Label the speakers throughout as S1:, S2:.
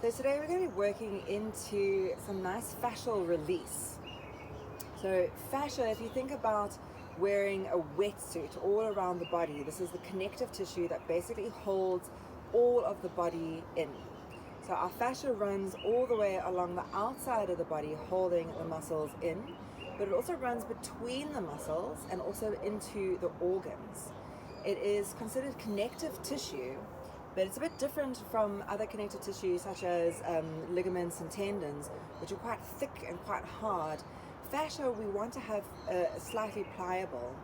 S1: So today we're going to be working into some nice fascial release. So fascia, if you think about wearing a wetsuit all around the body, this is the connective tissue that basically holds all of the body in. So our fascia runs all the way along the outside of the body, holding the muscles in, but it also runs between the muscles and also into the organs. It is considered connective tissue, but it's a bit different from other connective tissues such as ligaments and tendons, which are quite thick and quite hard. Fascia we want to have slightly pliable.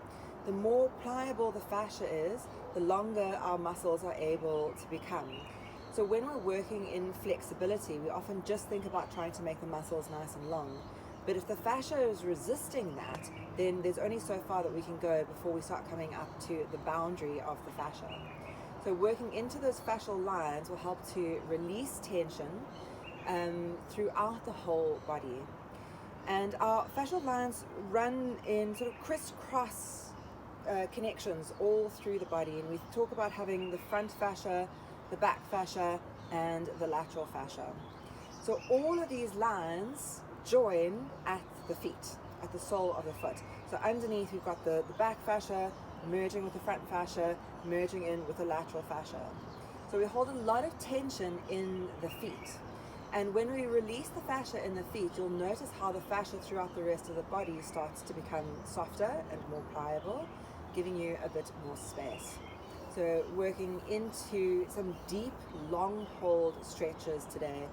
S1: The more pliable the fascia is, the longer our muscles are able to become. So when we're working in flexibility, we often just think about trying to make the muscles nice and long. But if the fascia is resisting that, then there's only so far that we can go before we start coming up to the boundary of the fascia. So working into those fascial lines will help to release tension throughout the whole body. And our fascial lines run in sort of crisscross connections all through the body. And we talk about having the front fascia, the back fascia, and the lateral fascia. So all of these lines join at the feet, at the sole of the foot. So underneath we've got the back fascia merging with the front fascia, merging in with the lateral fascia. So we hold a lot of tension in the feet. And when we release the fascia in the feet, you'll notice how the fascia throughout the rest of the body starts to become softer and more pliable, giving you a bit more space. So working into some deep, long hold stretches today,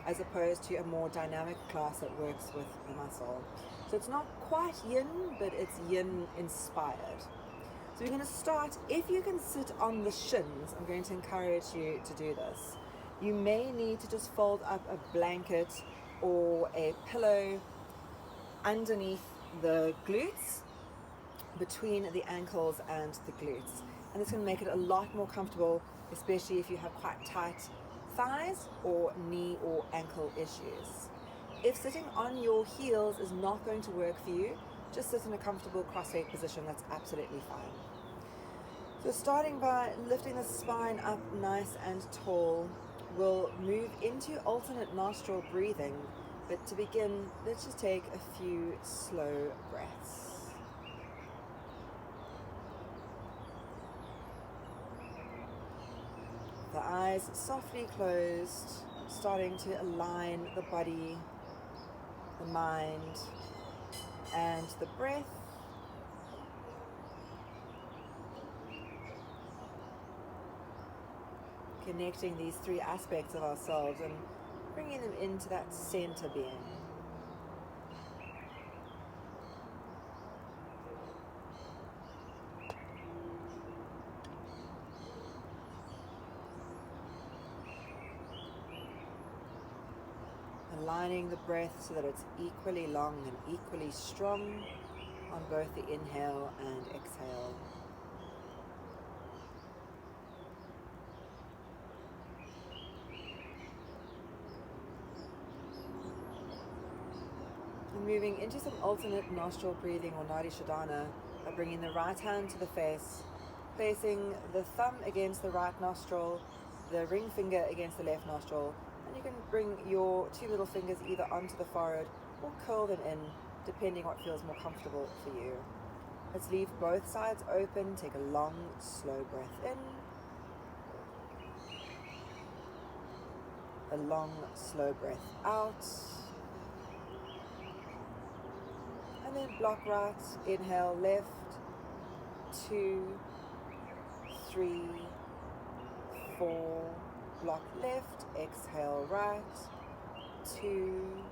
S1: as opposed to a more dynamic class that works with the muscle. So it's not quite yin, but it's yin inspired. So we're going to start, if you can sit on the shins, I'm going to encourage you to do this. You may need to just fold up a blanket or a pillow underneath the glutes, between the ankles and the glutes. And this can make it a lot more comfortable, especially if you have quite tight thighs or knee or ankle issues. If sitting on your heels is not going to work for you, just sit in a comfortable cross-legged position, that's absolutely fine. So starting by lifting the spine up nice and tall, we'll move into alternate nostril breathing, but to begin, let's just take a few slow breaths. The eyes softly closed, starting to align the body, the mind, and the breath. Connecting these three aspects of ourselves and bringing them into that center being. Aligning the breath so that it's equally long and equally strong on both the inhale and exhale. And moving into some alternate nostril breathing or Nadi Shodhana by bringing the right hand to the face, placing the thumb against the right nostril, the ring finger against the left nostril, and you can bring your two middle fingers either onto the forehead or curl them in, depending what feels more comfortable for you. Let's leave both sides open. Take a long, slow breath in. A long, slow breath out. And then block right. Inhale, left. 2, 3, 4. Block left. Exhale, right. 2,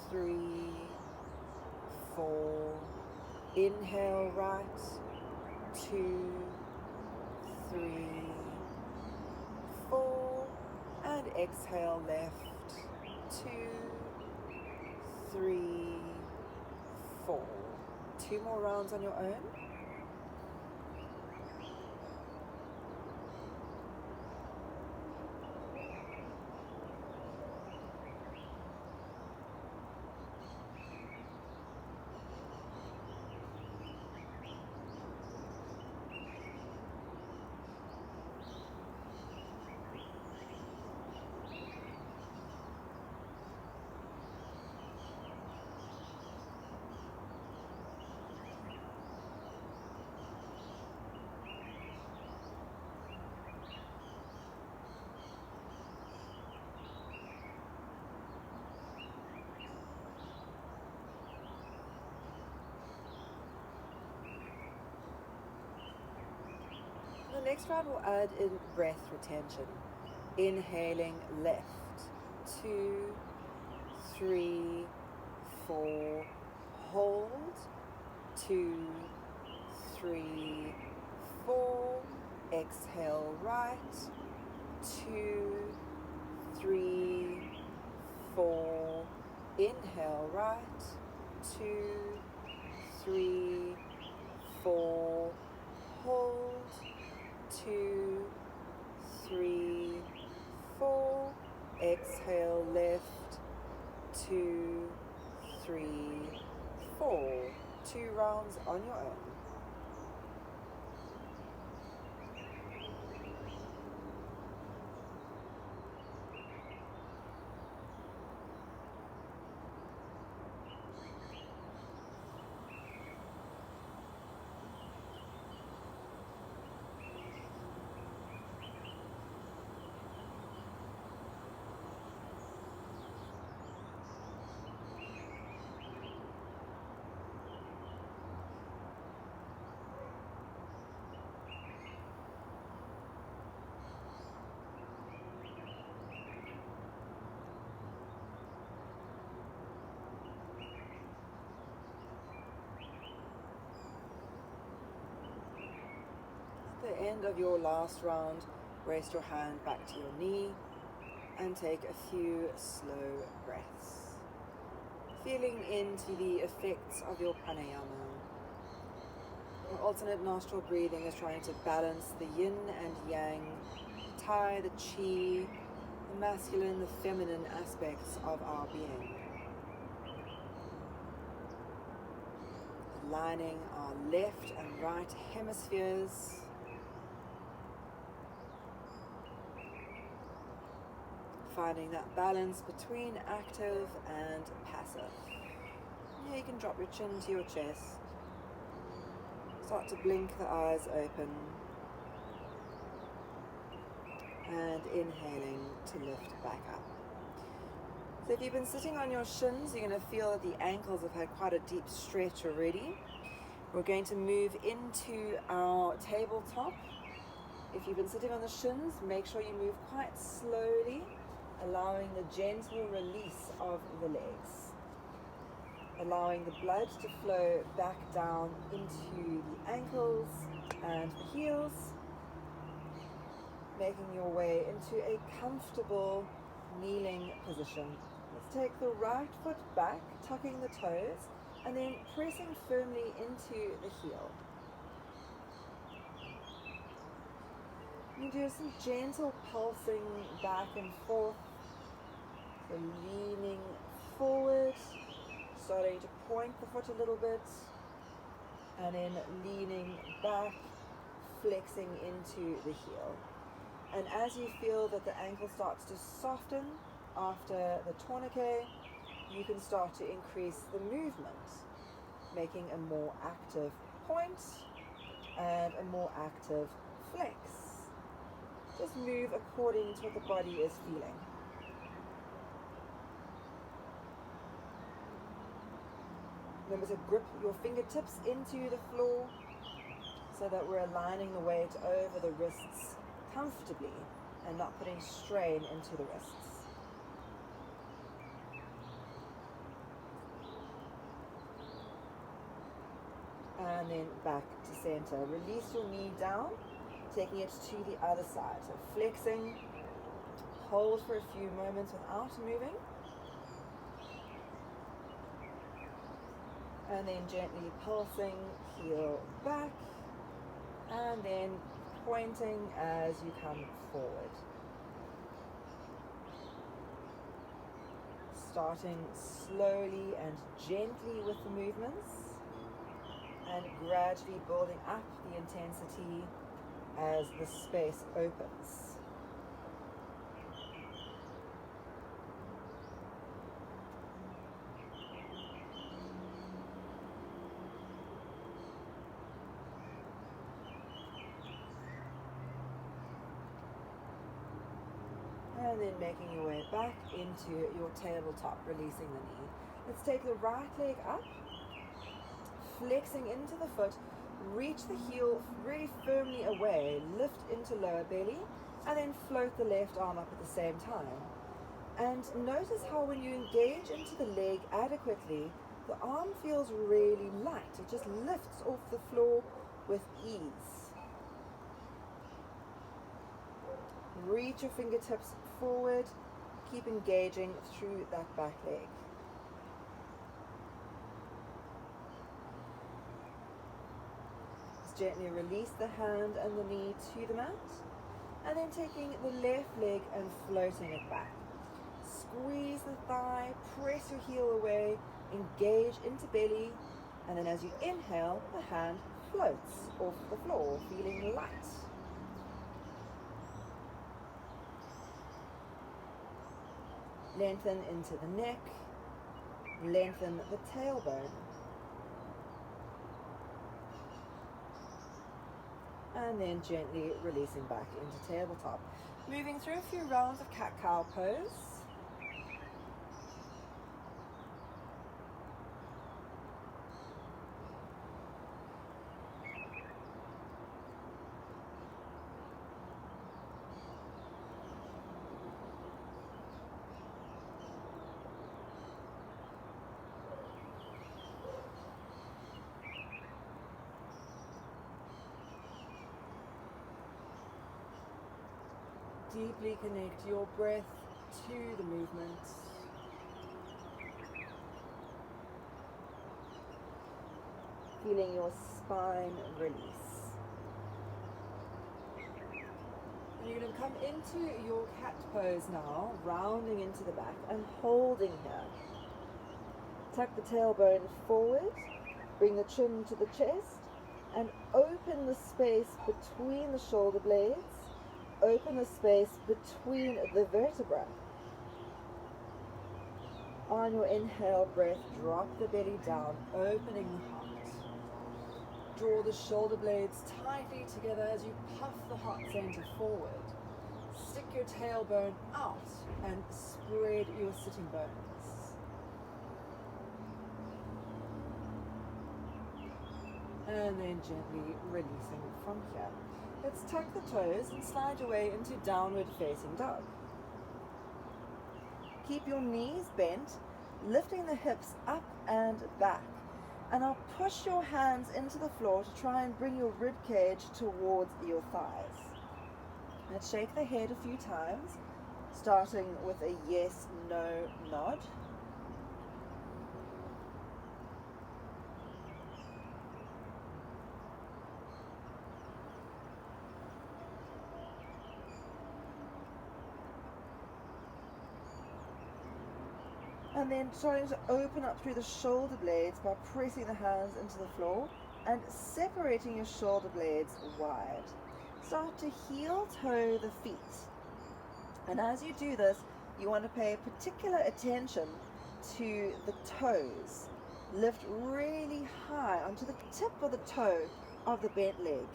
S1: 3, 4. Inhale, right. 2, 3, 4. And exhale, left. 2, 3, 4. 2 more rounds on your own. next round we'll add in breath retention. Inhaling lift. 2, 3, 4. Hold. 2, 3, 4. Exhale right. 2, 3, 4. Inhale right. 2, 3, 4. Hold. 2, 3, 4. Exhale left. 2, 3, 4. 2 rounds on your own. At the end of your last round, rest your hand back to your knee and take a few slow breaths, feeling into the effects of your pranayama. Your alternate nostril breathing is trying to balance the yin and yang, tie the chi, the masculine, the feminine aspects of our being. Aligning our left and right hemispheres. Finding that balance between active and passive. Yeah, you can drop your chin to your chest. Start to blink the eyes open. And inhaling to lift back up. So if you've been sitting on your shins, you're going to feel that the ankles have had quite a deep stretch already. We're going to move into our tabletop. If you've been sitting on the shins, make sure you move quite slowly, allowing the gentle release of the legs. Allowing the blood to flow back down into the ankles and the heels. Making your way into a comfortable kneeling position. Let's take the right foot back, tucking the toes, and then pressing firmly into the heel. You do some gentle pulsing back and forth. So leaning forward, starting to point the foot a little bit, and then leaning back, flexing into the heel. And as you feel that the ankle starts to soften after the tourniquet, you can start to increase the movement, making a more active point and a more active flex. Just move according to what the body is feeling. Remember to grip your fingertips into the floor so that we're aligning the weight over the wrists comfortably and not putting strain into the wrists. And then back to center. Release your knee down, taking it to the other side. So flexing, hold for a few moments without moving. And then gently pulsing, heel back, and then pointing as you come forward. Starting slowly and gently with the movements, and gradually building up the intensity as the space opens. And then making your way back into your tabletop, releasing the knee. Let's take the right leg up, flexing into the foot, Reach the heel really firmly away, lift into lower belly, and then float the left arm up at the same time. And notice how when you engage into the leg adequately, the arm feels really light. It just lifts off the floor with ease. Reach your fingertips forward, keep engaging through that back leg. Just gently release the hand and the knee to the mat, and then taking the left leg and floating it back. Squeeze the thigh, press your heel away, engage into belly, and then as you inhale, the hand floats off the floor, feeling light. Lengthen into the neck, lengthen the tailbone, and then gently releasing back into tabletop. Moving through a few rounds of cat-cow pose. Deeply connect your breath to the movement. Feeling your spine release. And you're going to come into your cat pose now, rounding into the back and holding here. Tuck the tailbone forward, bring the chin to the chest, and open the space between the shoulder blades. Open the space between the vertebrae. On your inhale breath, drop the belly down, opening the heart. Draw the shoulder blades tightly together as you puff the heart center forward. Stick your tailbone out and spread your sitting bones. And then gently releasing from here. Let's tuck the toes and slide your way into downward facing dog. Keep your knees bent, lifting the hips up and back. And now push your hands into the floor to try and bring your rib cage towards your thighs. Let's shake the head a few times, starting with a yes, no nod. And then starting to open up through the shoulder blades by pressing the hands into the floor and separating your shoulder blades wide. Start to heel toe the feet. And as you do this, you want to pay particular attention to the toes. Lift really high onto the tip of the toe of the bent leg.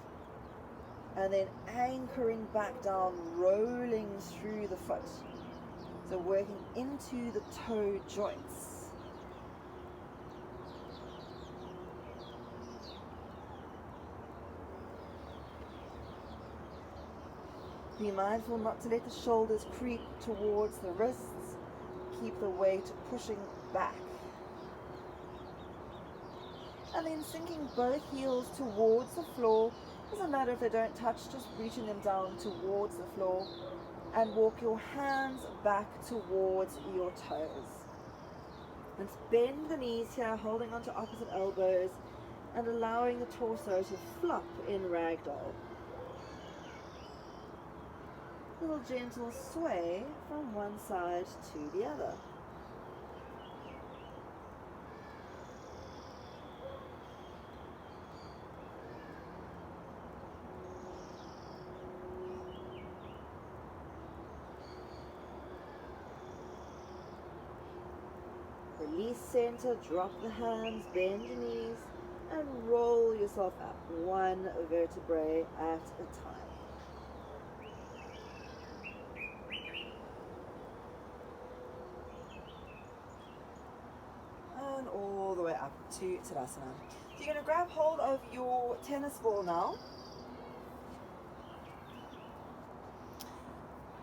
S1: And then anchoring back down, rolling through the foot. So working into the toe joints. Be mindful not to let the shoulders creep towards the wrists. Keep the weight pushing back. And then sinking both heels towards the floor. Doesn't matter if they don't touch, just reaching them down towards the floor. And walk your hands back towards your toes. And bend the knees here, holding onto opposite elbows and allowing the torso to flop in ragdoll. Little gentle sway from one side to the other. Release center, drop the hands, bend your knees, and roll yourself up, one vertebrae at a time. And all the way up to Tadasana. So you're going to grab hold of your tennis ball now.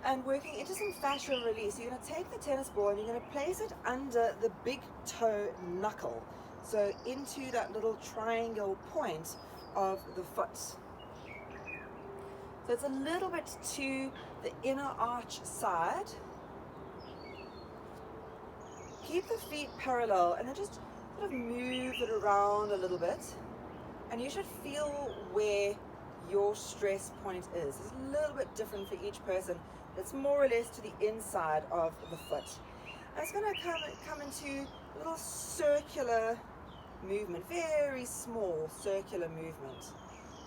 S1: And working into some fascial release. You're going to take the tennis ball and you're going to place it under the big toe knuckle. So into that little triangle point of the foot. So it's a little bit to the inner arch side. Keep the feet parallel and then just sort of move it around a little bit. And you should feel where your stress point is. It's a little bit different for each person. It's more or less to the inside of the foot. And it's going to come into a little circular movement, very small circular movement.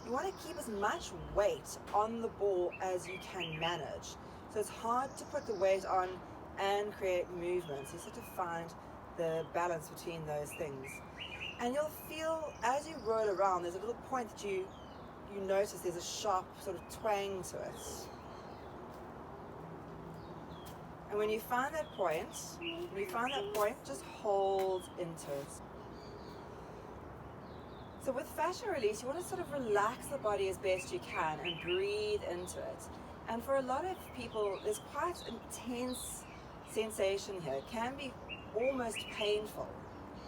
S1: You want to keep as much weight on the ball as you can manage. So it's hard to put the weight on and create movement. So you have to find the balance between those things. And you'll feel as you roll around, there's a little point that you notice there's a sharp sort of twang to it. And when you find that point, just hold into it. So with fascia release, you want to sort of relax the body as best you can and breathe into it. And for a lot of people, there's quite intense sensation here. It can be almost painful.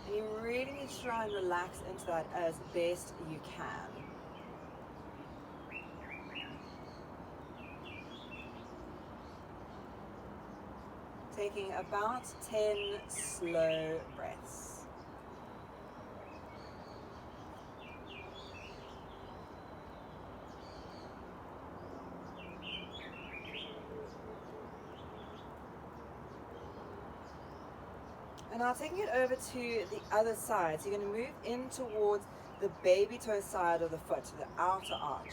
S1: And you really need to try and relax into that as best you can. Taking about 10 slow breaths. And now taking it over to the other side. So you're going to move in towards the baby toe side of the foot, the outer arch.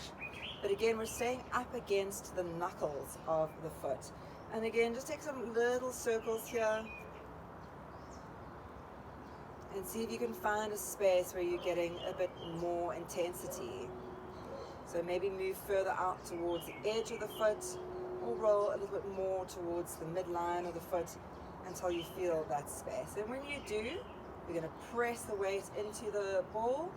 S1: But again, we're staying up against the knuckles of the foot. And again, just take some little circles here and see if you can find a space where you're getting a bit more intensity. So maybe move further out towards the edge of the foot or roll a little bit more towards the midline of the foot until you feel that space. And when you do, you're going to press the weight into the ball,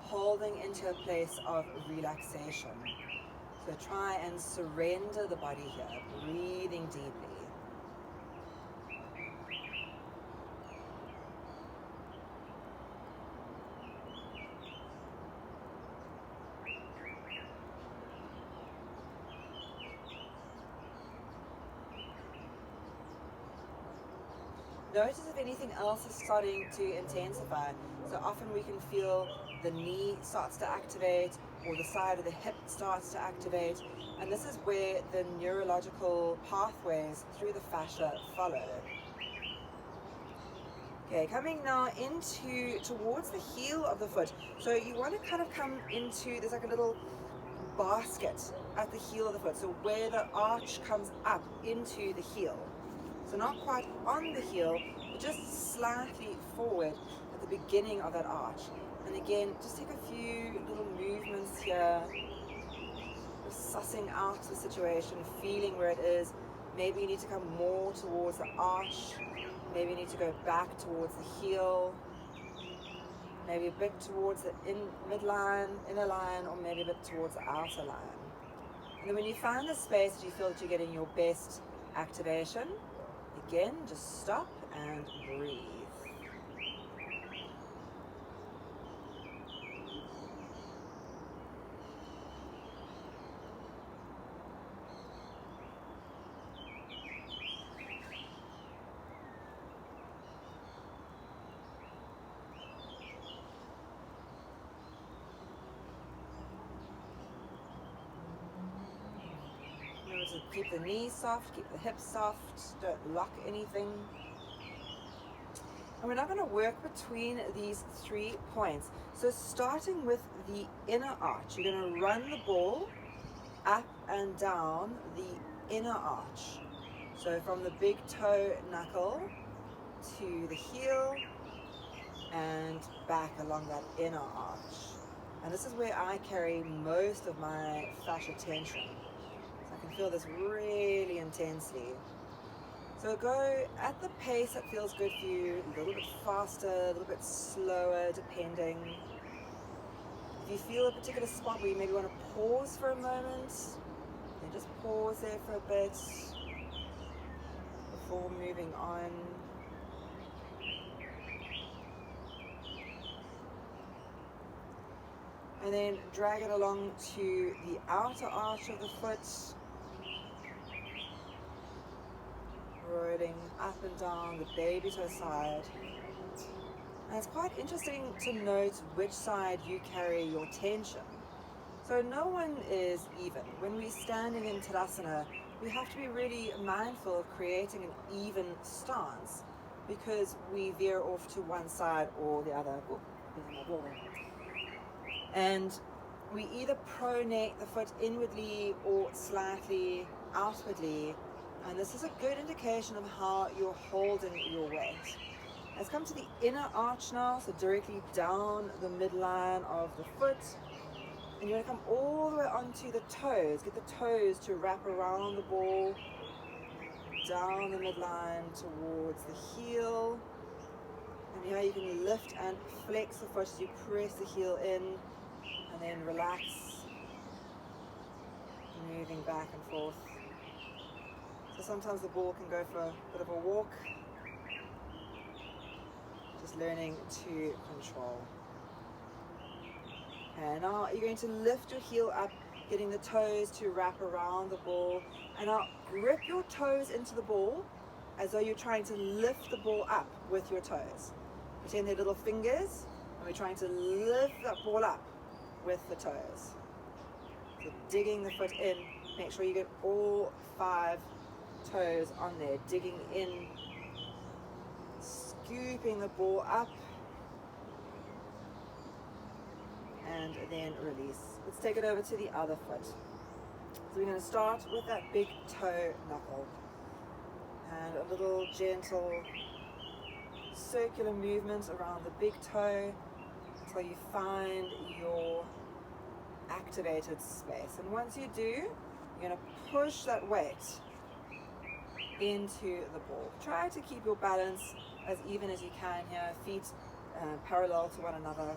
S1: holding into a place of relaxation. So try and surrender the body here, breathing deeply. Notice if anything else is starting to intensify. So often we can feel the knee starts to activate or the side of the hip starts to activate. And this is where the neurological pathways through the fascia follow. Okay, coming now towards the heel of the foot. So you want to kind of come into, there's like a little basket at the heel of the foot. So where the arch comes up into the heel. So not quite on the heel, but just slightly forward at the beginning of that arch. And again, just take a few little movements here, just sussing out the situation, feeling where it is. Maybe you need to come more towards the arch. Maybe you need to go back towards the heel. Maybe a bit towards the midline, inner line, or maybe a bit towards the outer line. And then when you find the space that you feel that you're getting your best activation, again, just stop and breathe. Remember to keep the knees soft, keep the hips soft, don't lock anything. And we're now going to work between these 3 points. So starting with the inner arch, you're going to run the ball up and down the inner arch. So from the big toe knuckle to the heel and back along that inner arch. And this is where I carry most of my fascia tension. So I can feel this really intensely. So go at the pace that feels good for you, a little bit faster, a little bit slower, depending. If you feel a particular spot where you maybe want to pause for a moment, then just pause there for a bit before moving on. And then drag it along to the outer arch of the foot, rolling up and down the baby toe side. And it's quite interesting to note which side you carry your tension. So no one is even. When we're standing in Tadasana, we have to be really mindful of creating an even stance, because we veer off to one side or the other. And we either pronate the foot inwardly or slightly outwardly, and this is a good indication of how you're holding your weight. Let's come to the inner arch now, so directly down the midline of the foot, and you're going to come all the way onto the toes. Get the toes to wrap around the ball, down the midline towards the heel, and here you can lift and flex the foot as you press the heel in, and then relax, moving back and forth. So sometimes the ball can go for a bit of a walk, just learning to control. And now you're going to lift your heel up, getting the toes to wrap around the ball, and now grip your toes into the ball as though you're trying to lift the ball up with your toes. Pretend they're little fingers, and we're trying to lift that ball up with the toes. So digging the foot in, make sure you get all 5 toes on there, digging in, scooping the ball up, and then release. Let's take it over to the other foot. So we're going to start with that big toe knuckle, and a little gentle circular movement around the big toe until you find your activated space. And once you do, you're going to push that weight into the ball. Try to keep your balance as even as you can here, feet parallel to one another.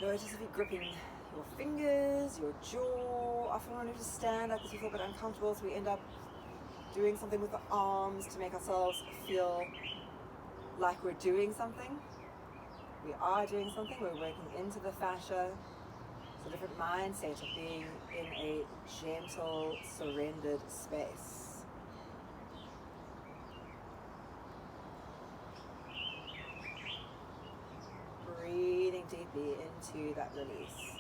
S1: Notice if you're gripping your fingers, your jaw. Often when we just stand like this, we feel a bit uncomfortable, so we end up doing something with the arms to make ourselves feel like we're doing something. We are doing something, we're working into the fascia. It's a different mindset of being in a gentle, surrendered space. Breathing deeply into that release.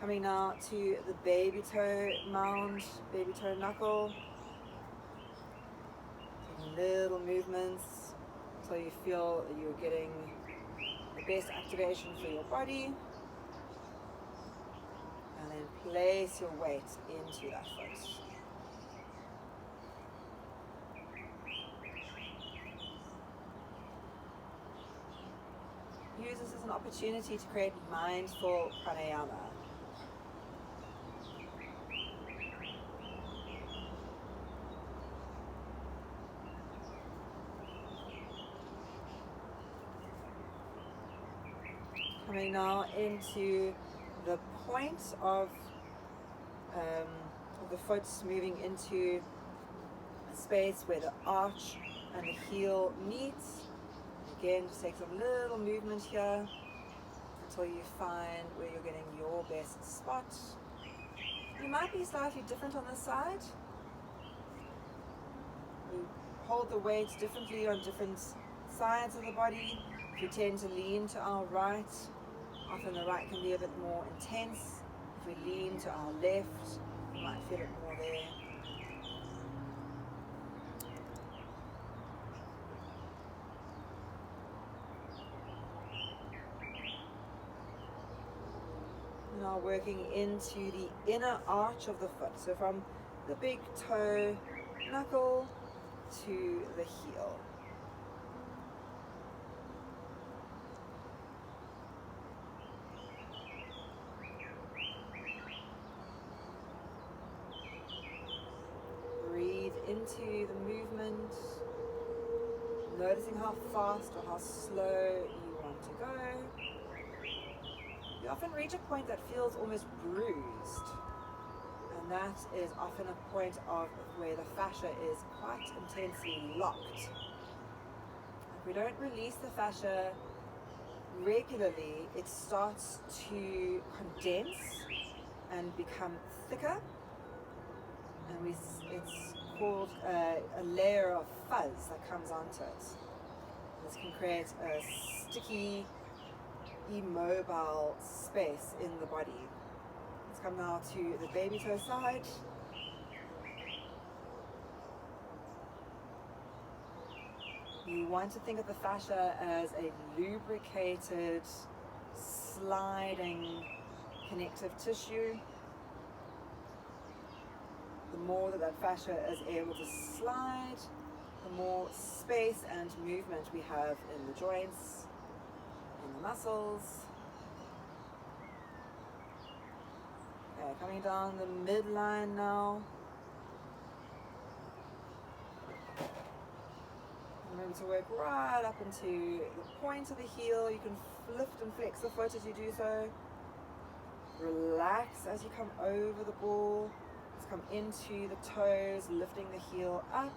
S1: Coming now to the baby toe mound, baby toe knuckle. Taking little movements until you feel that you're getting the best activation for your body. And then place your weight into that foot. Use this as an opportunity to create mindful pranayama. Coming now into the point of the foot, moving into a space where the arch and the heel meet. Again, just take some little movement here until you find where you're getting your best spot. You might be slightly different on this side. We hold the weight differently on different sides of the body. If we tend to lean to our right, often the right can be a bit more intense. If we lean to our left, you might feel it more there. Now working into the inner arch of the foot. So from the big toe knuckle to the heel. into the movement, noticing how fast or how slow you want to go. You often reach a point that feels almost bruised, and that is often a point of where the fascia is quite intensely locked. If we don't release the fascia regularly, it starts to condense and become thicker, and it's called a layer of fuzz that comes onto it. This can create a sticky, immobile space in the body. Let's come now to the baby toe side. You want to think of the fascia as a lubricated, sliding connective tissue. The more that fascia is able to slide, the more space and movement we have in the joints, in the muscles. Okay, coming down the midline now. Remember to work right up into the point of the heel. You can lift and flex the foot as you do so. Relax as you come over the ball. Let's come into the toes, lifting the heel up.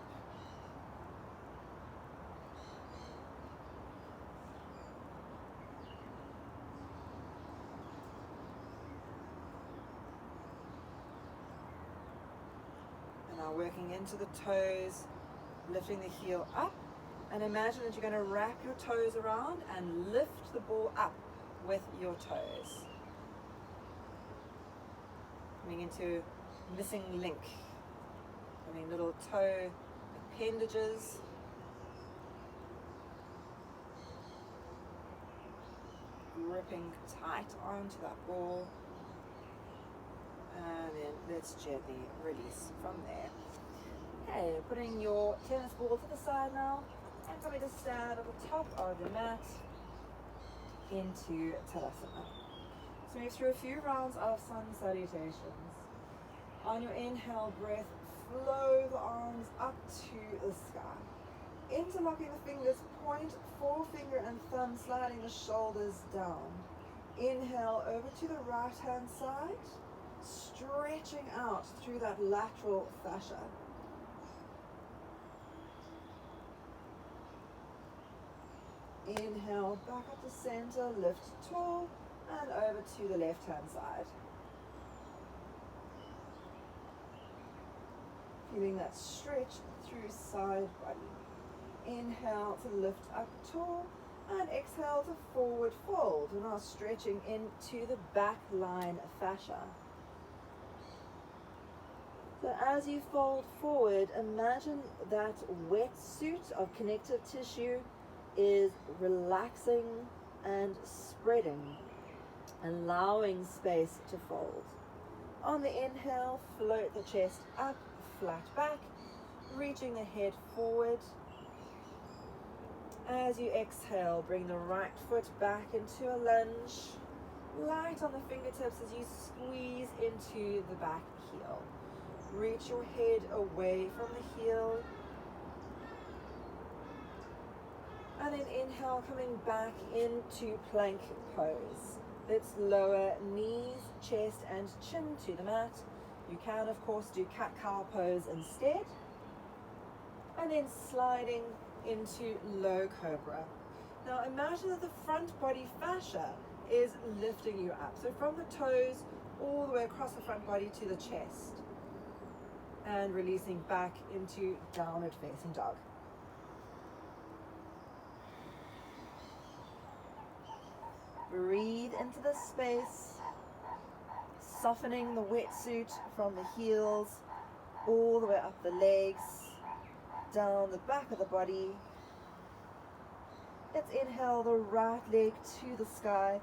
S1: And now working into the toes, lifting the heel up. And imagine that you're going to wrap your toes around and lift the ball up with your toes. Coming into missing link. Little toe appendages. Gripping tight onto that ball. And then let's gently release from there. Okay, putting your tennis ball to the side now. And coming to stand at the top of the mat into Tadasana. So move through a few rounds of sun salutations. On your inhale breath, flow the arms up to the sky. Interlocking the fingers, point forefinger and thumb, sliding the shoulders down. Inhale over to the right hand side, stretching out through that lateral fascia. Inhale, back up to center, lift tall, and over to the left-hand side. Feeling that stretch through side body. Inhale to lift up tall, and exhale to forward fold. We're now stretching into the back line fascia. So as you fold forward, imagine that wetsuit of connective tissue is relaxing and spreading, allowing space to fold. On the inhale, float the chest up, flat back, reaching the head forward. As you exhale, bring the right foot back into a lunge, light on the fingertips as you squeeze into the back heel. Reach your head away from the heel. And then inhale, coming back into plank pose. Let's lower knees, chest and chin to the mat. You can of course do cat-cow pose instead. And then sliding into low cobra. Now imagine that the front body fascia is lifting you up. So from the toes all the way across the front body to the chest. And releasing back into downward facing dog. Breathe into the space, softening the wetsuit from the heels all the way up the legs, down the back of the body. Let's inhale the right leg to the sky,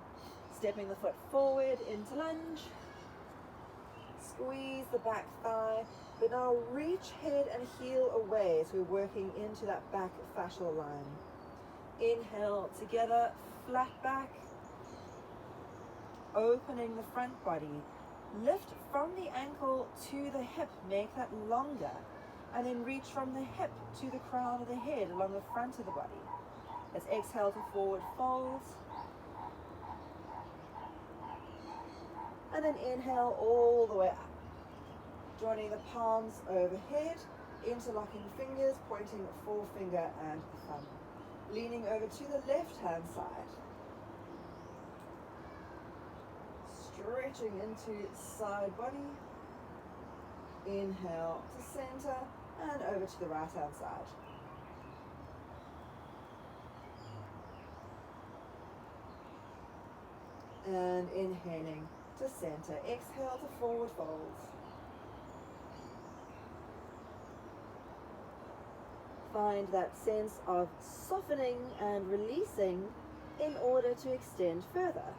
S1: stepping the foot forward into lunge. Squeeze the back thigh, but now reach head and heel away as we're working into that back fascial line. Inhale together, flat back. Opening the front body, lift from the ankle to the hip, make that longer. And then reach from the hip to the crown of the head along the front of the body. Let's exhale to forward fold. And then inhale all the way up. Joining the palms overhead, interlocking fingers, pointing forefinger and thumb. Leaning over to the left-hand side. Stretching into side body. Inhale to center and over to the right-hand side. And inhaling to center. Exhale to forward fold. Find that sense of softening and releasing in order to extend further.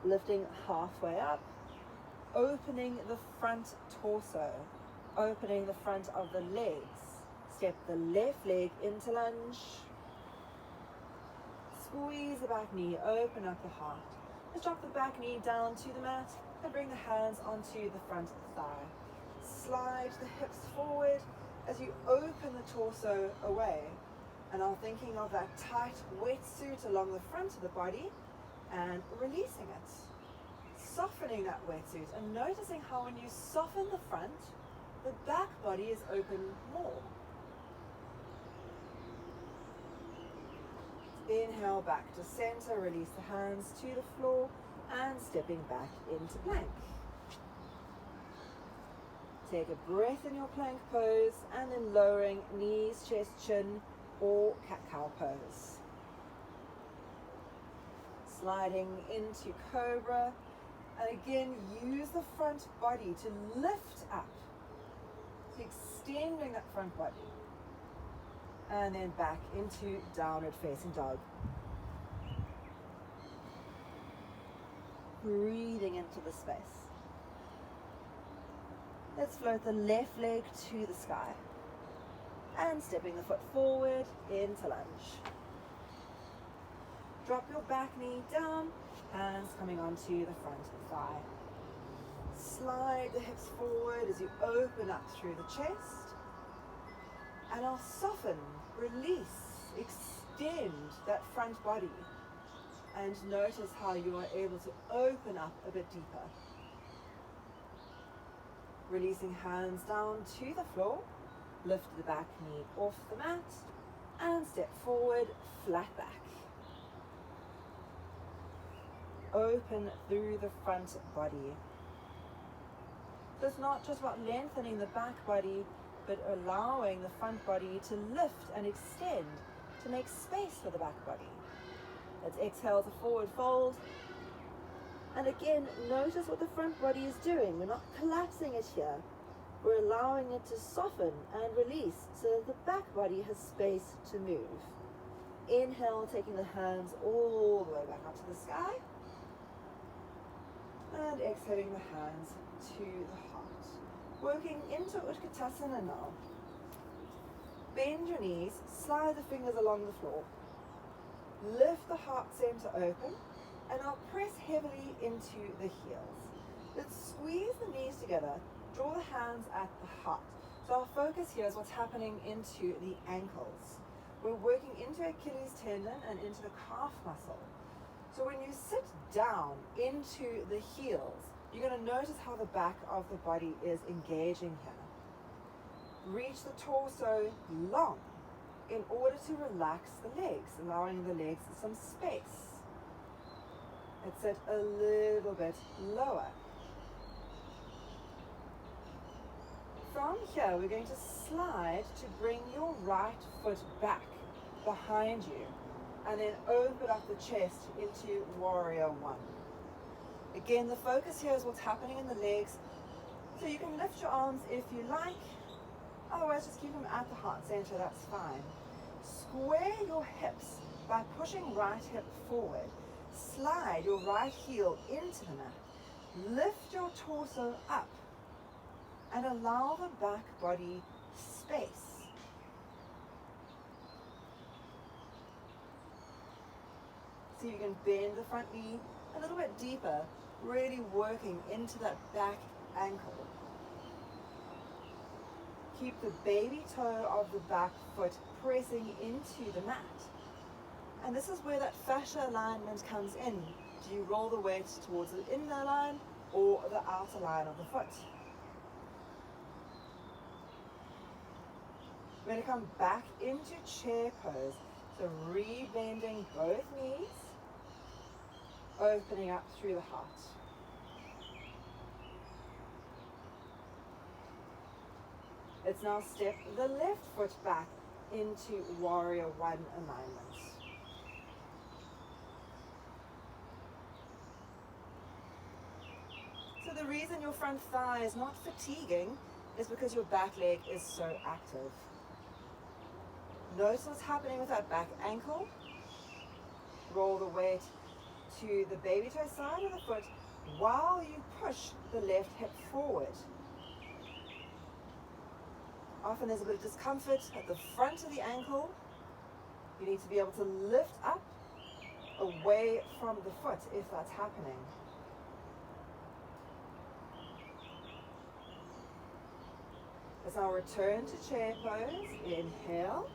S1: Lifting halfway up, opening the front torso, opening the front of the legs. Step the left leg into lunge. Squeeze the back knee, open up the heart. Let's drop the back knee down to the mat and bring the hands onto the front of the thigh. Slide the hips forward as you open the torso away. And I'm thinking of that tight wetsuit along the front of the body and releasing it. Softening that wetsuit and noticing how when you soften the front, the back body is open more. Inhale back to center, release the hands to the floor and stepping back into plank. Take a breath in your plank pose and then lowering knees, chest, chin or cat-cow pose. Sliding into cobra and again use the front body to lift up. So extending that front body. And then back into downward facing dog. Breathing into the space. Let's float the left leg to the sky. And stepping the foot forward into lunge. Drop your back knee down, hands coming onto the front thigh. Slide the hips forward as you open up through the chest. And I'll soften, release, extend that front body. And notice how you are able to open up a bit deeper. Releasing hands down to the floor. Lift the back knee off the mat. And step forward, flat back. Open through the front body. So it's not just about lengthening the back body, but allowing the front body to lift and extend to make space for the back body. Let's exhale to forward fold. And again, notice what the front body is doing. We're not collapsing it here. We're allowing it to soften and release so that the back body has space to move. Inhale, taking the hands all the way back up to the sky. And exhaling the hands to the heart. Working into Utkatasana now. Bend your knees, slide the fingers along the floor. Lift the heart center open, and I'll press heavily into the heels. Let's squeeze the knees together, draw the hands at the heart. So our focus here is what's happening into the ankles. We're working into Achilles tendon and into the calf muscle. So when you sit down into the heels, you're going to notice how the back of the body is engaging here. Reach the torso long in order to relax the legs, allowing the legs some space. Let's sit a little bit lower. From here, we're going to slide to bring your right foot back behind you and then open up the chest into Warrior One. Again, the focus here is what's happening in the legs. So you can lift your arms if you like. Otherwise, just keep them at the heart center, that's fine. Square your hips by pushing right hip forward. Slide your right heel into the mat. Lift your torso up and allow the back body space. So you can bend the front knee a little bit deeper, really working into that back ankle. Keep the baby toe of the back foot pressing into the mat. And this is where that fascia alignment comes in. Do you roll the weight towards the inner line or the outer line of the foot? We're going to come back into chair pose. So rebending both knees, opening up through the heart. Let's now step the left foot back into warrior one alignment. So the reason your front thigh is not fatiguing is because your back leg is so active. Notice what's happening with that back ankle. Roll the weight to the baby toe side of the foot while you push the left hip forward. Often there's a bit of discomfort at the front of the ankle. You need to be able to lift up away from the foot if that's happening. Let's now return to chair pose. Inhale.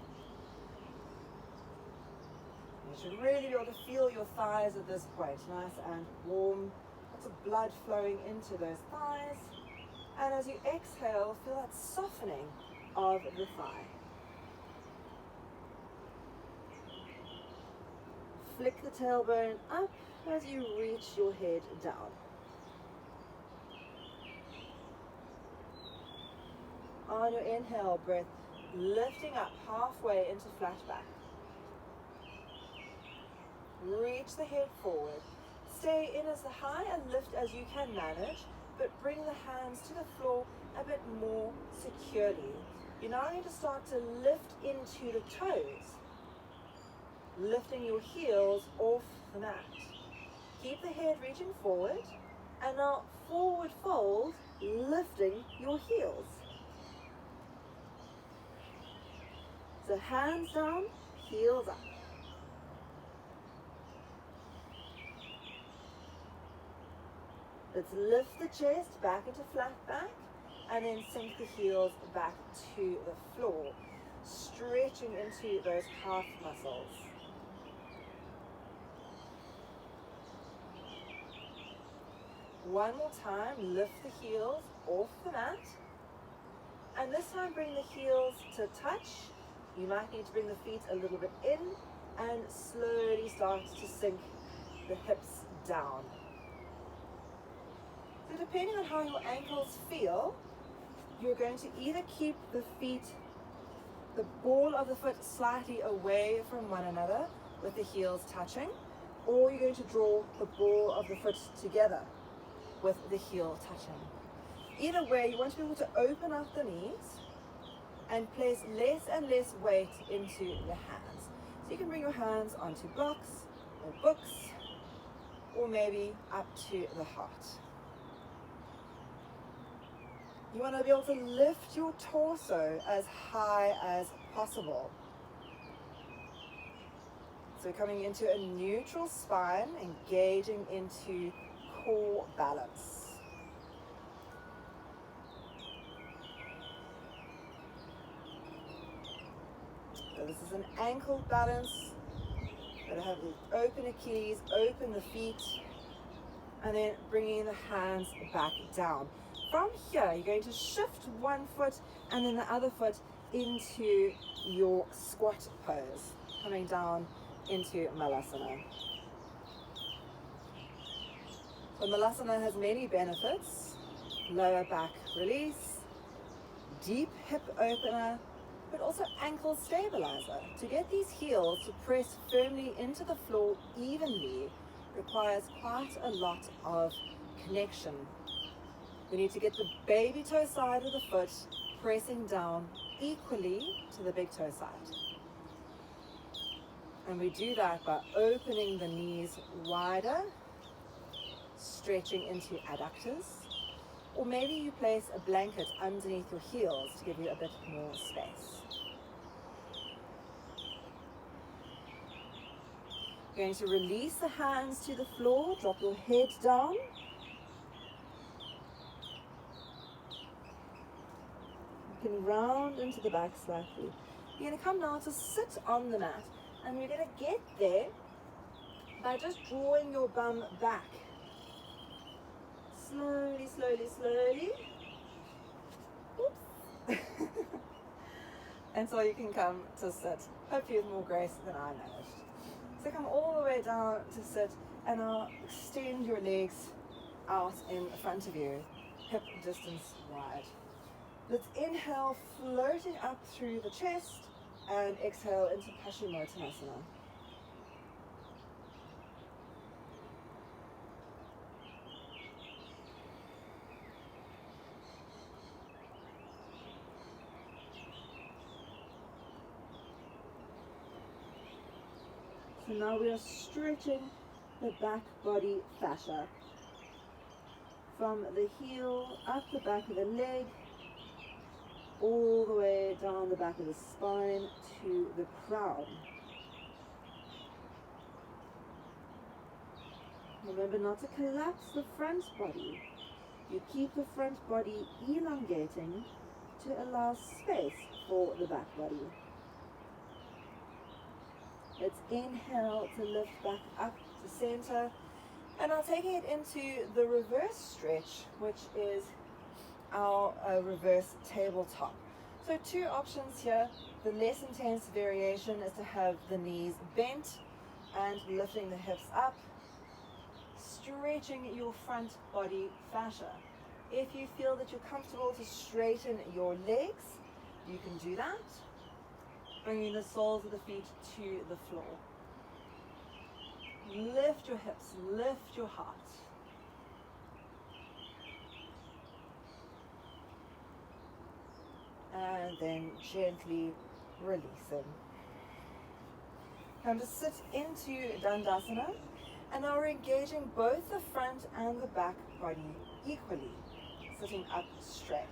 S1: You should really be able to feel your thighs at this point. Nice and warm. Lots of blood flowing into those thighs. And as you exhale, feel that softening of the thigh. Flick the tailbone up as you reach your head down. On your inhale breath, lifting up halfway into flat back. Reach the head forward. Stay in as high and lift as you can manage, but bring the hands to the floor a bit more securely. You now need to start to lift into the toes, lifting your heels off the mat. Keep the head reaching forward, and now forward fold, lifting your heels. So hands down, heels up. Let's lift the chest back into flat back and then sink the heels back to the floor, stretching into those calf muscles. One more time, lift the heels off the mat, and this time bring the heels to touch. You might need to bring the feet a little bit in and slowly start to sink the hips down. So depending on how your ankles feel, you're going to either keep the feet, the ball of the foot slightly away from one another with the heels touching, or you're going to draw the ball of the foot together with the heel touching. Either way, you want to be able to open up the knees and place less and less weight into the hands. So you can bring your hands onto blocks or books, or maybe up to the heart. You want to be able to lift your torso as high as possible. So coming into a neutral spine, engaging into core balance. So this is an ankle balance. Gotta have the open Achilles, open the feet, and then bringing the hands back down. From here, you're going to shift one foot and then the other foot into your squat pose, coming down into Malasana. So Malasana has many benefits: lower back release, deep hip opener, but also ankle stabilizer. To get these heels to press firmly into the floor evenly requires quite a lot of connection. We need to get the baby toe side of the foot pressing down equally to the big toe side. And we do that by opening the knees wider, stretching into adductors, or maybe you place a blanket underneath your heels to give you a bit more space. You're going to release the hands to the floor, drop your head down. You looking round into the back slightly. You're going to come now to sit on the mat, and you're going to get there by just drawing your bum back. Slowly, slowly, slowly. Oops. And so you can come to sit, hopefully with more grace than I managed. So come all the way down to sit, and now extend your legs out in front of you, hip distance wide. Let's inhale, floating up through the chest, and exhale into Paschimottanasana. So now we are stretching the back body fascia from the heel up the back of the leg, all the way down the back of the spine to the crown. Remember not to collapse the front body. You keep the front body elongating to allow space for the back body. Let's inhale to lift back up to center, and now taking it into the reverse stretch, which is our reverse tabletop. So two options here. The less intense variation is to have the knees bent and lifting the hips up, stretching your front body fascia. If you feel that you're comfortable to straighten your legs, you can do that, bringing the soles of the feet to the floor. Lift your hips, lift your heart. And then gently releasing. Come to sit into Dandasana, and now we're engaging both the front and the back body equally, sitting up straight.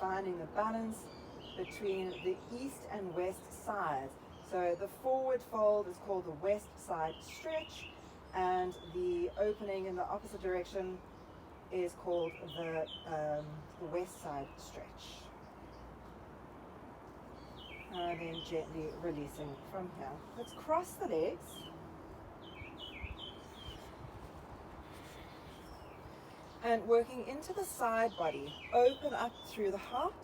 S1: Finding the balance between the east and west sides. So the forward fold is called the west side stretch, and the opening in the opposite direction is called the west side stretch. And then gently releasing from here. Let's cross the legs. And working into the side body, open up through the heart,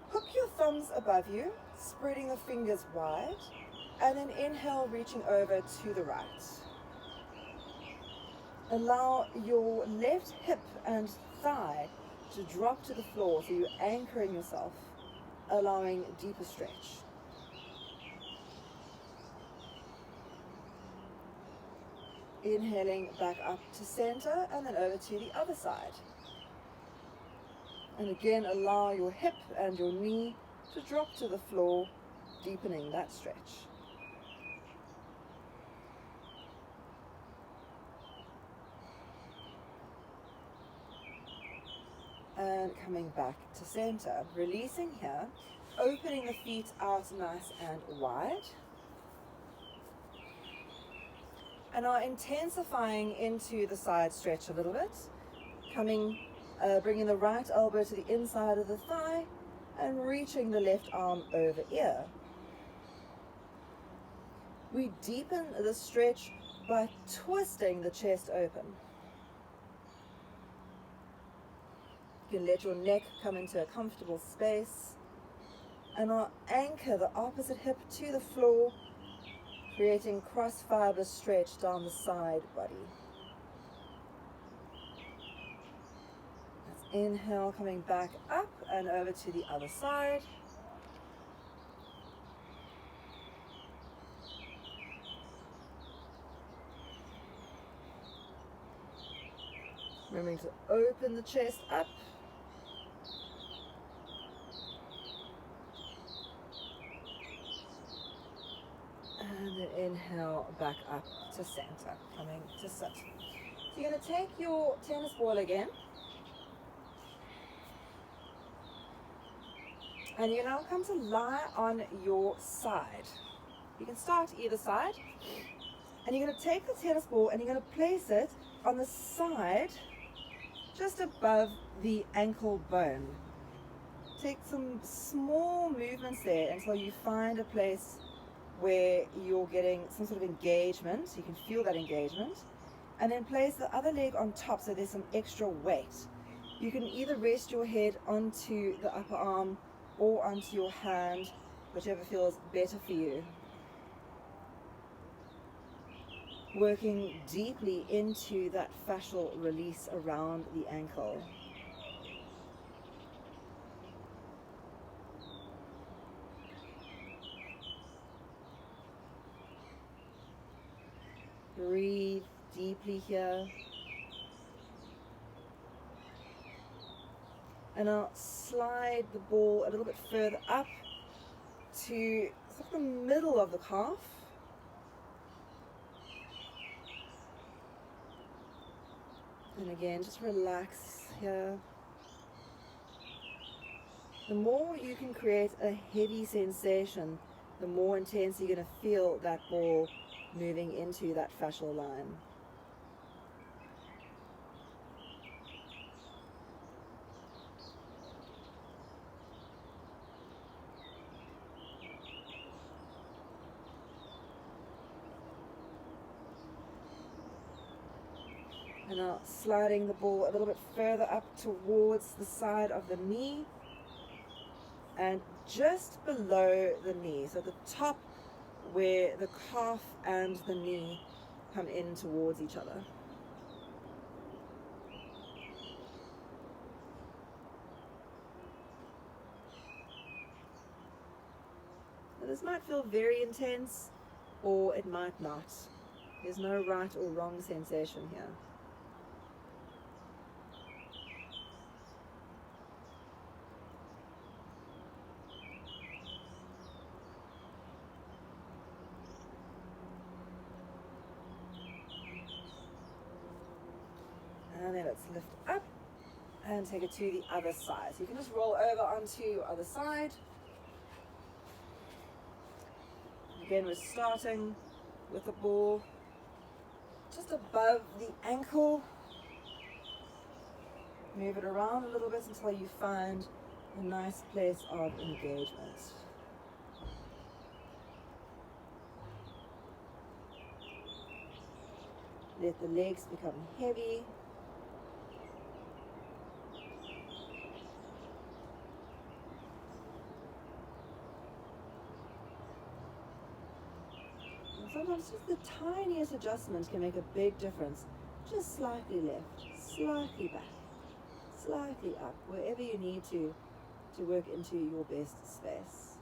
S1: hook your thumbs above you, spreading the fingers wide, and then inhale, reaching over to the right. Allow your left hip and thigh to drop to the floor, so you're anchoring yourself, allowing deeper stretch. Inhaling back up to center and then over to the other side. And again, allow your hip and your knee to drop to the floor, deepening that stretch. And coming back to center, releasing here, opening the feet out nice and wide. And now intensifying into the side stretch a little bit, bringing the right elbow to the inside of the thigh and reaching the left arm over ear. We deepen the stretch by twisting the chest open. You can let your neck come into a comfortable space, and now anchor the opposite hip to the floor, creating cross fiber stretch down the side body. Let's inhale, coming back up and over to the other side. Remembering to open the chest up. And then inhale back up to center, coming to sit. So you're going to take your tennis ball again. And you now come to lie on your side. You can start either side. And you're going to take the tennis ball and you're going to place it on the side, just above the ankle bone. Take some small movements there until you find a place where you're getting some sort of engagement. You can feel that engagement. And then place the other leg on top so there's some extra weight. You can either rest your head onto the upper arm or onto your hand, whichever feels better for you. Working deeply into that fascial release around the ankle. Breathe deeply here. And now slide the ball a little bit further up to sort of the middle of the calf. And again, just relax here. The more you can create a heavy sensation, the more intense you're going to feel that ball moving into that fascial line. And now sliding the ball a little bit further up towards the side of the knee and just below the knee, so the top where the calf and the knee come in towards each other. Now this might feel very intense or it might not. There's no right or wrong sensation here. And then let's lift up and take it to the other side. So you can just roll over onto the other side. Again, we're starting with the ball just above the ankle. Move it around a little bit until you find a nice place of engagement. Let the legs become heavy. Sometimes just the tiniest adjustment can make a big difference. Just slightly left, slightly back, slightly up, wherever you need to work into your best space.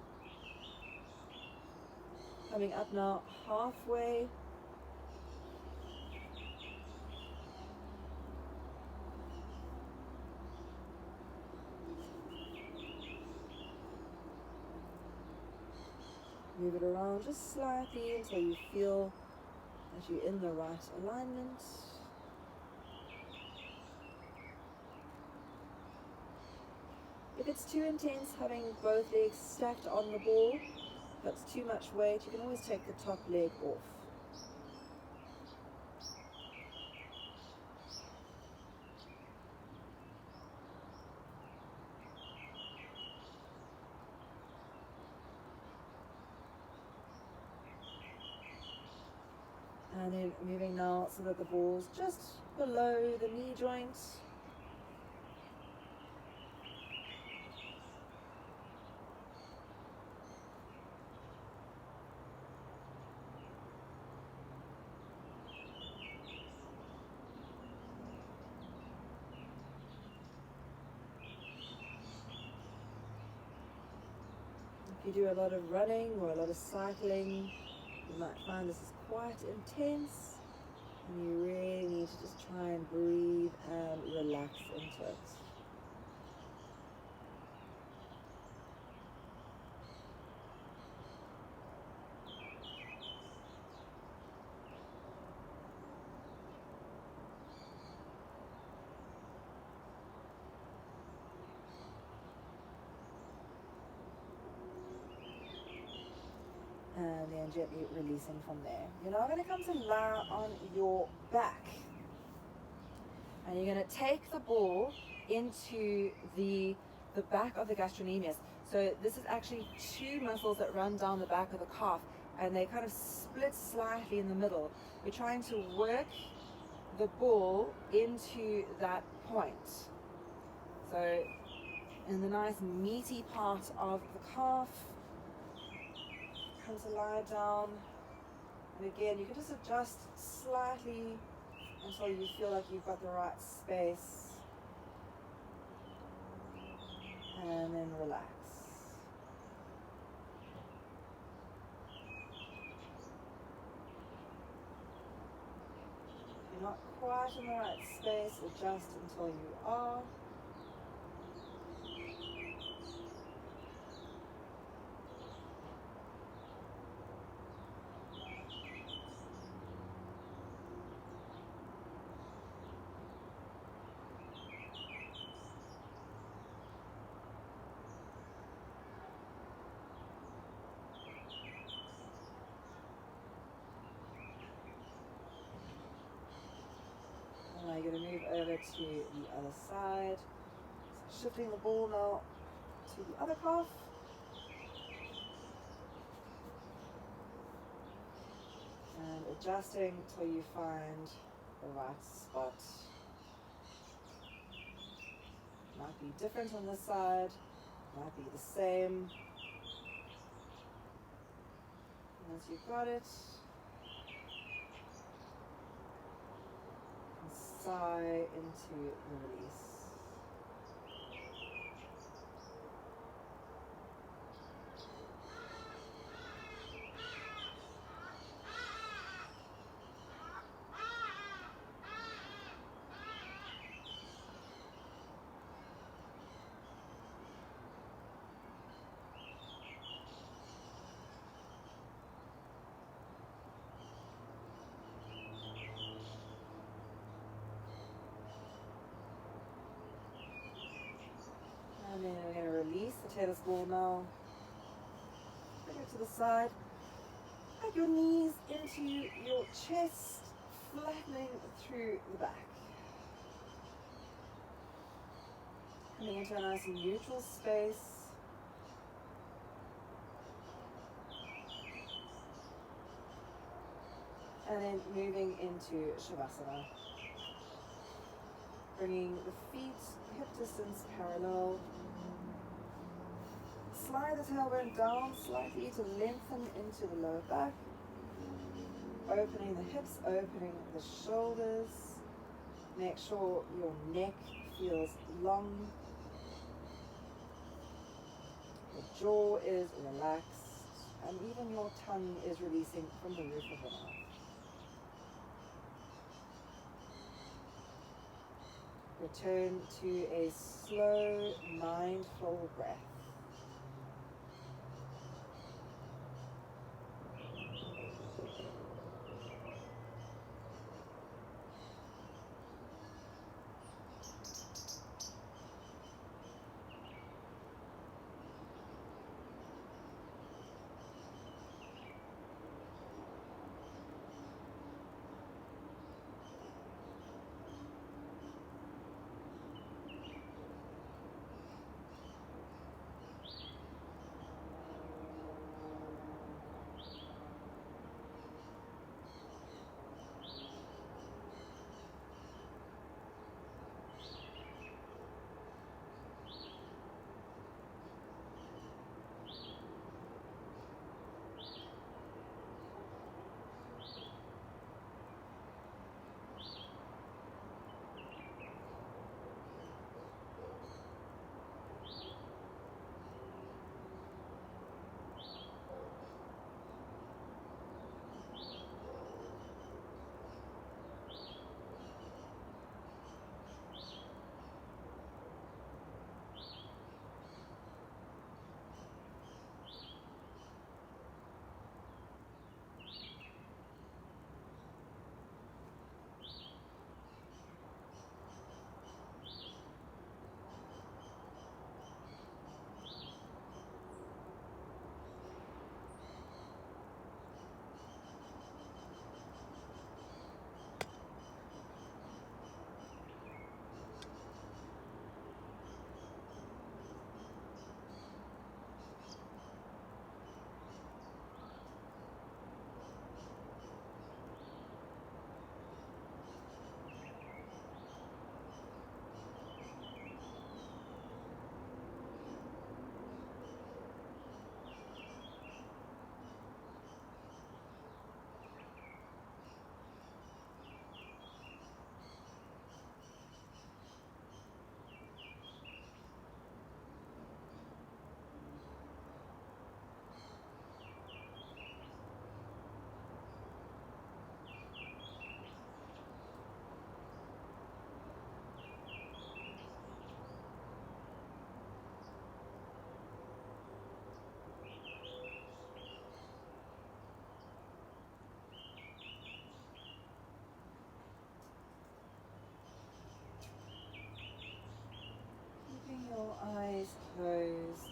S1: Coming up now, halfway. Move it around just slightly until you feel that you're in the right alignment. If it's too intense having both legs stacked on the ball, if that's too much weight, you can always take the top leg off. And then moving now so that the ball's just below the knee joint. If you do a lot of running or a lot of cycling, you might find this is quite intense, and you really need to just try and breathe and relax into it. And then gently releasing from there. You're now going to come to lie on your back. And you're going to take the ball into the back of the gastrocnemius. So this is actually two muscles that run down the back of the calf, and they kind of split slightly in the middle. We're trying to work the ball into that point. So in the nice meaty part of the calf, come to lie down. And again, you can just adjust slightly until you feel like you've got the right space. And then relax. If you're not quite in the right space, adjust until you are. Now you're going to move over to the other side. So shifting the ball now to the other calf. And adjusting till you find the right spot. Might be different on this side, might be the same. Once you've got it, sigh into the release. And then we're going to release the tennis ball now. Bring it to the side. Add your knees into your chest, flattening through the back. Coming into a nice neutral space. And then moving into Shavasana. Bringing the feet hip distance parallel. Slide the tailbone down slightly to lengthen into the lower back. Opening the hips, opening the shoulders. Make sure your neck feels long. The jaw is relaxed. And even your tongue is releasing from the roof of the mouth. Return to a slow, mindful breath. your eyes closed,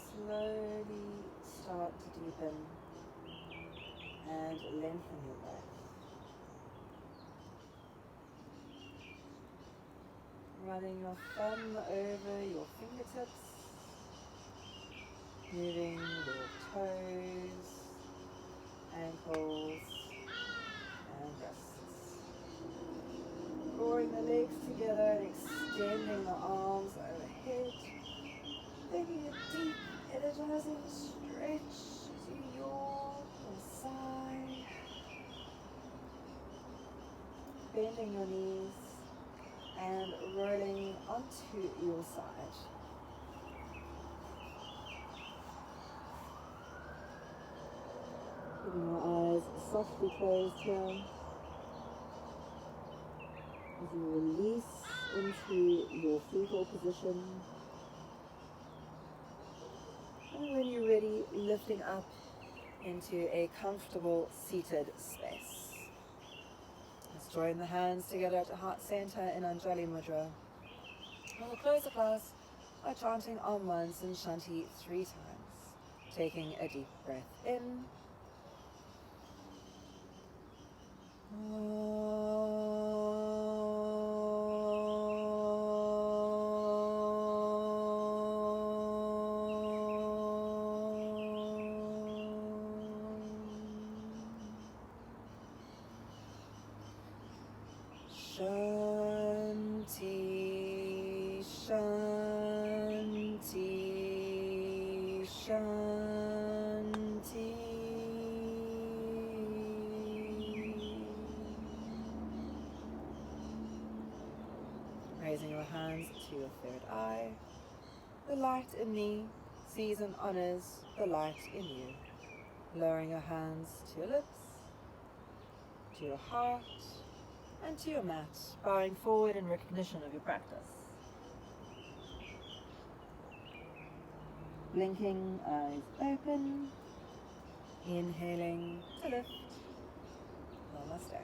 S1: slowly start to deepen and lengthen your breath. Running your thumb over your fingertips, moving your toes, ankles, and wrists. Drawing the legs together and extending the arms overhead. Taking a deep, energizing stretch as you yawn or sigh. Bending your knees and rolling onto your side. Keeping your eyes softly closed here as you release into your fetal position. And when you're ready, lifting up into a comfortable seated space. Let's join the hands together at the heart center in Anjali Mudra. We'll close the class by chanting Om once and Shanti 3 times. Taking a deep breath in. Shanti, Shanti, Shanti. Raising your hands to your third eye. The light in me sees and honors the light in you. Lowering your hands to your lips, to your heart, and to your mat, bowing forward in recognition of your practice. Blinking, eyes open, inhaling to lift. Namaste.